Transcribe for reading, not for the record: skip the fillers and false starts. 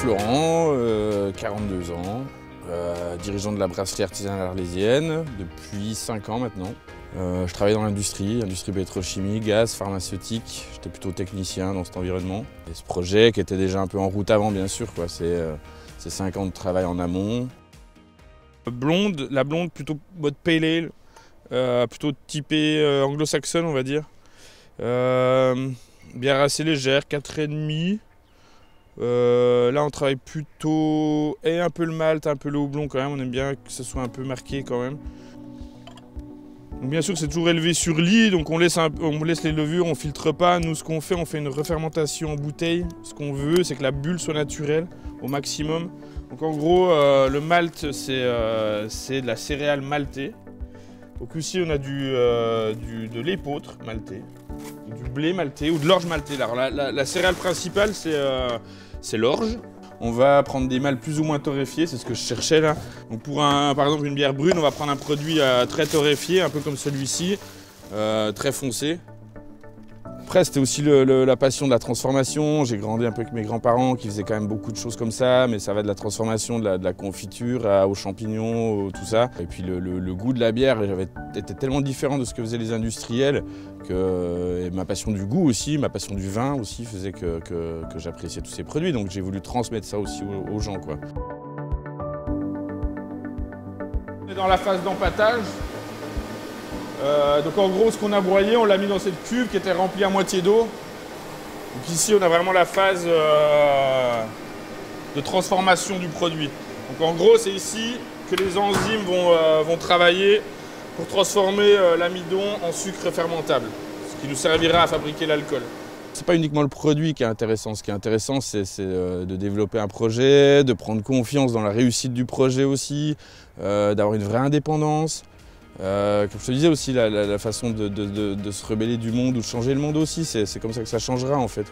Florent, 42 ans, dirigeant de la brasserie artisanale arlésienne depuis 5 ans maintenant. Je travaille dans l'industrie pétrochimie, gaz, pharmaceutique. J'étais plutôt technicien dans cet environnement. Et ce projet qui était déjà un peu en route avant, bien sûr, c'est 5 ans de travail en amont. La blonde plutôt mode pale ale, plutôt typée anglo-saxonne, on va dire. Bière assez légère, 4,5. Là on travaille plutôt un peu le malt, un peu le houblon quand même, on aime bien que ce soit un peu marqué quand même. Donc bien sûr c'est toujours élevé sur lit, donc on laisse les levures, on filtre pas. Nous ce qu'on fait, on fait une refermentation en bouteille. Ce qu'on veut c'est que la bulle soit naturelle au maximum. Donc en gros le malt c'est de la céréale maltée. Donc ici on a de l'épeautre maltais, du blé maltais ou de l'orge maltais. Alors la céréale principale c'est l'orge. On va prendre des mâles plus ou moins torréfiés, c'est ce que je cherchais là. Donc pour par exemple une bière brune, on va prendre un produit très torréfié, un peu comme celui-ci, très foncé. Après c'était aussi la passion de la transformation. J'ai grandi un peu avec mes grands-parents qui faisaient quand même beaucoup de choses comme ça, mais ça va de la transformation, de la confiture aux champignons, tout ça. Et puis le goût de la bière était tellement différent de ce que faisaient les industriels et ma passion du goût aussi, ma passion du vin aussi faisait que j'appréciais tous ces produits. Donc j'ai voulu transmettre ça aussi aux gens, quoi. On est dans la phase d'empâtage. Donc en gros ce qu'on a broyé, on l'a mis dans cette cuve qui était remplie à moitié d'eau. Donc ici on a vraiment la phase de transformation du produit. Donc en gros c'est ici que les enzymes vont travailler pour transformer l'amidon en sucre fermentable, ce qui nous servira à fabriquer l'alcool. C'est pas uniquement le produit qui est intéressant, ce qui est intéressant c'est de développer un projet, de prendre confiance dans la réussite du projet aussi, d'avoir une vraie indépendance. Comme je te disais aussi, la façon de se rebeller du monde ou de changer le monde aussi, c'est comme ça que ça changera en fait.